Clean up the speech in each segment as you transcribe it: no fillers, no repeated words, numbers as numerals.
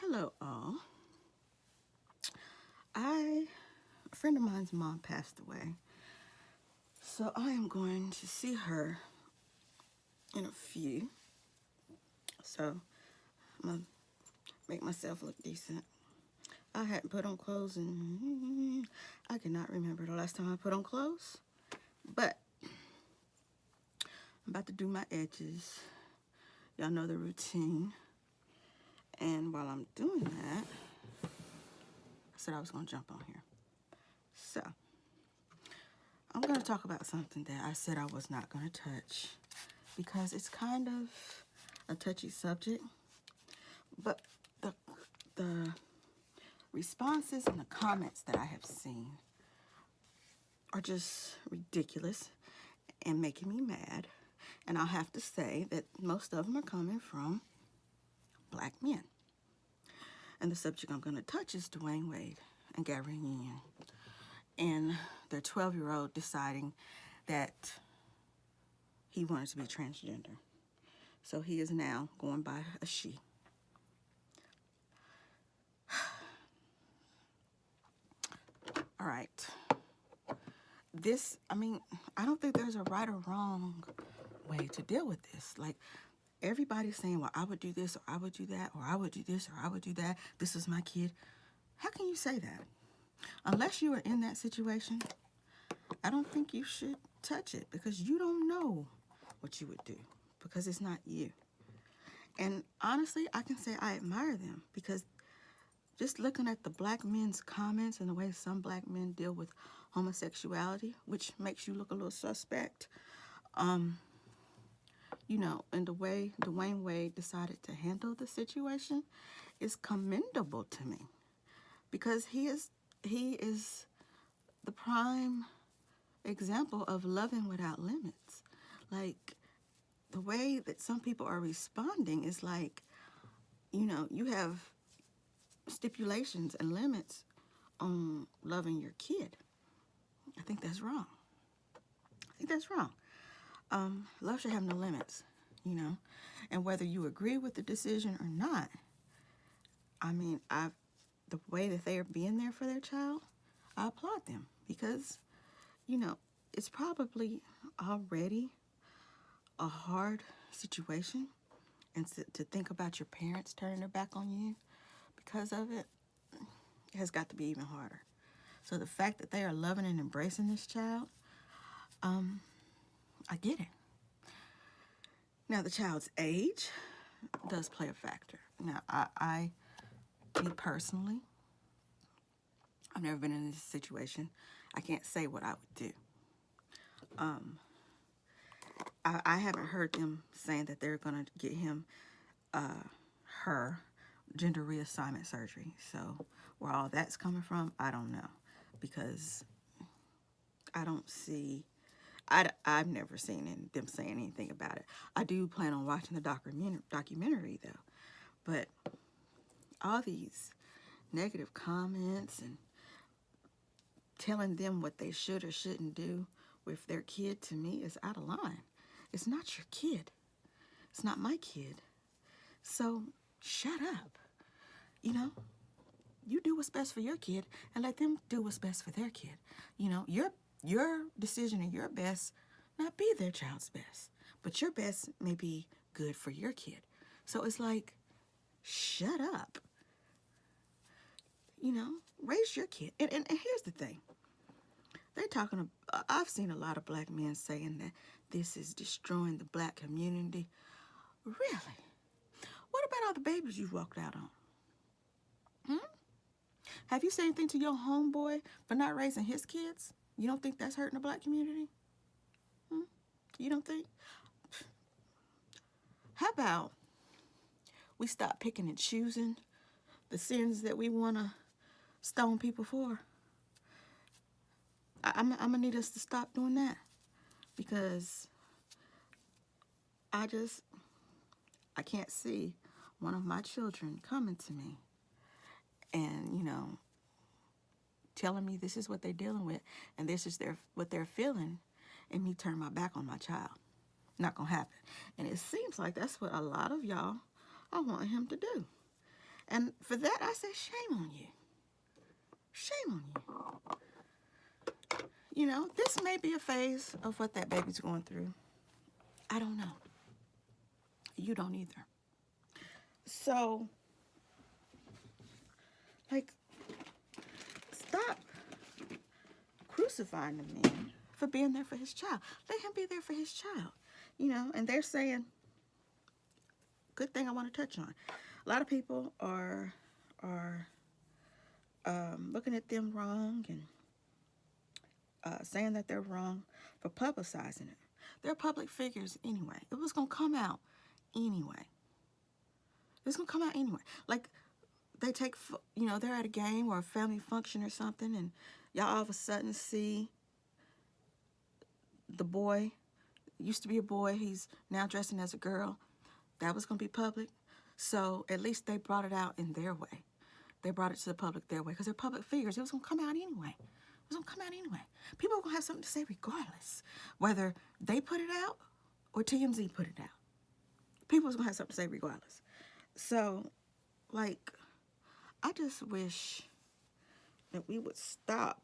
Hello, all. A friend of mine's mom passed away, so I am going to see her in a few. So I'm gonna make myself look decent. I hadn't put on clothes and I cannot remember the last time I put on clothes, but I'm about to do my edges. Y'all know the routine. And while I'm doing that, I said I was gonna jump on here. So I'm gonna talk about something that I said I was not gonna touch because it's kind of a touchy subject, but the responses and the comments that I have seen are just ridiculous and making me mad. And I'll have to say that most of them are coming from black men. And the subject I'm going to touch is Dwayne Wade and Gabby and their 12-year-old deciding that he wanted to be transgender. So he is now going by a she. All right. I don't think there's a right or wrong way to deal with this. Like, everybody's saying, well, I would do this, or I would do that, or I would do this, or I would do that. This is my kid. How can you say that? Unless you are in that situation, I don't think you should touch it because you don't know what you would do because it's not you. And honestly, I can say I admire them because just looking at the black men's comments and the way some black men deal with homosexuality, which makes you look a little suspect, and the way Dwayne Wade decided to handle the situation is commendable to me because he is the prime example of loving without limits. Like, the way that some people are responding is like, you have stipulations and limits on loving your kid. I think that's wrong. Love should have no limits, and whether you agree with the decision or not, the way that they are being there for their child, I applaud them because, it's probably already a hard situation, and to think about your parents turning their back on you because of it has got to be even harder. So the fact that they are loving and embracing this child, I get it. Now, the child's age does play a factor. Now, me personally, I've never been in this situation. I can't say what I would do. I haven't heard them saying that they're going to get him, her, gender reassignment surgery. So where all that's coming from, I don't know. Because I don't see, I've never seen them saying anything about it. I do plan on watching the documentary, though. But all these negative comments and telling them what they should or shouldn't do with their kid, to me, is out of line. It's not your kid. It's not my kid. So shut up. You do what's best for your kid and let them do what's best for their kid. Your decision and your best not be their child's best, but your best may be good for your kid. So it's like, shut up. Raise your kid. And here's the thing. I've seen a lot of black men saying that this is destroying the black community. Really? What about all the babies you walked out on? Have you said anything to your homeboy for not raising his kids? You don't think that's hurting the black community? You don't think? How about we stop picking and choosing the sins that we want to stone people for? I'm going to need us to stop doing that because I can't see one of my children coming to me and, telling me this is what they're dealing with and this is what they're feeling, and me turn my back on my child. Not going to happen. And it seems like that's what a lot of y'all are wanting him to do. And for that, I say, shame on you. Shame on you. You know, this may be a phase of what that baby's going through. I don't know. You don't either. So, like, stop crucifying the man for being there for his child. Let him be there for his child. You know, and they're saying, good thing I want to touch on. A lot of people are looking at them wrong and saying that they're wrong for publicizing it. They're public figures anyway. It was going to come out anyway. It's going to come out anyway. Like, they take, you know, they're at a game or a family function or something, and y'all all of a sudden see the boy, used to be a boy, he's now dressing as a girl. That was going to be public. So at least they brought it out in their way. They brought it to the public their way because they're public figures. It was going to come out anyway. It was going to come out anyway. People are going to have something to say regardless, whether they put it out or TMZ put it out. People are going to have something to say regardless. So, like, I just wish that we would stop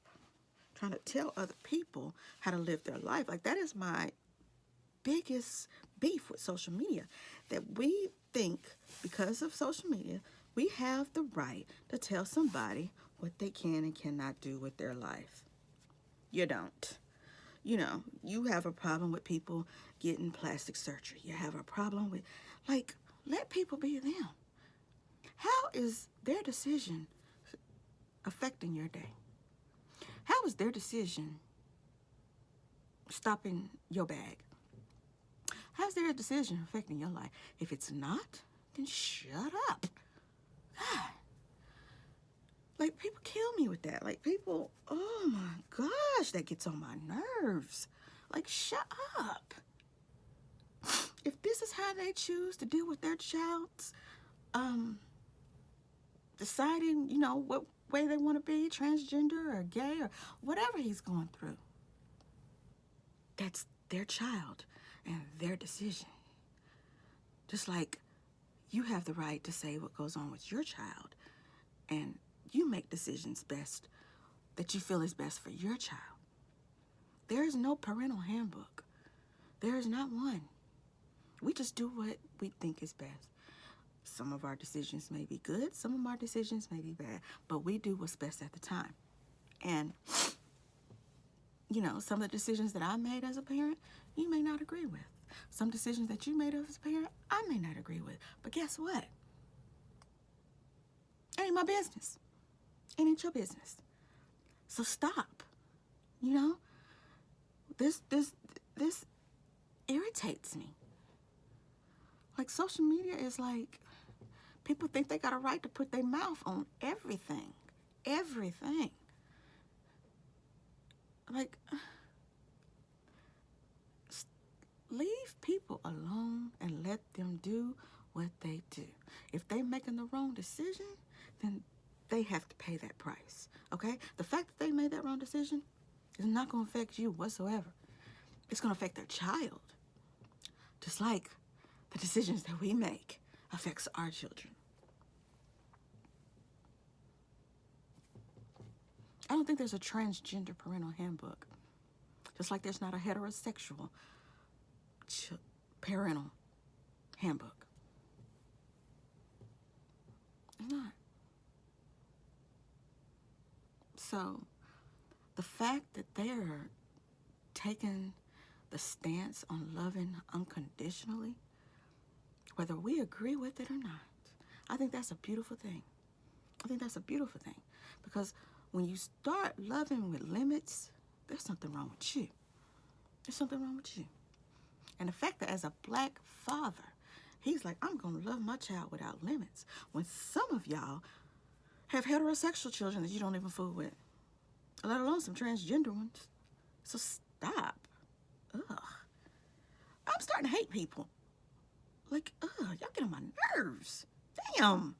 trying to tell other people how to live their life. Like, that is my biggest beef with social media, that we think because of social media we have the right to tell somebody what they can and cannot do with their life. You don't. You know, you have a problem with people getting plastic surgery. You have a problem with, like, let people be them. How is their decision affecting your day? How is their decision stopping your bag? How's their decision affecting your life? If it's not, then shut up. God. Like, people kill me with that. Like, people, oh my gosh, that gets on my nerves. Like, shut up. If this is how they choose to deal with their child's deciding, you know, what way they want to be, transgender or gay or whatever he's going through, that's their child and their decision. Just like you have the right to say what goes on with your child, and you make decisions best that you feel is best for your child. There is no parental handbook. There is not one. We just do what we think is best. Some of our decisions may be good, some of our decisions may be bad, but we do what's best at the time. And, you know, some of the decisions that I made as a parent, you may not agree with. Some decisions that you made as a parent, I may not agree with. But guess what? It ain't my business. It ain't your business. So stop. You know? This irritates me. Like, social media is like, people think they got a right to put their mouth on everything. Everything. Like, leave people alone and let them do what they do. If they're making the wrong decision, then they have to pay that price, okay? The fact that they made that wrong decision is not going to affect you whatsoever. It's going to affect their child. Just like the decisions that we make affects our children. I don't think there's a transgender parental handbook. Just like there's not a heterosexual parental handbook. There's not. So the fact that they're taking the stance on loving unconditionally, whether we agree with it or not, I think that's a beautiful thing. I think that's a beautiful thing. Because when you start loving with limits, there's something wrong with you. There's something wrong with you. And the fact that as a black father, he's like, I'm going to love my child without limits. When some of y'all have heterosexual children that you don't even fool with, let alone some transgender ones. So stop. Ugh. I'm starting to hate people. Like, ugh, y'all get on my nerves. Damn.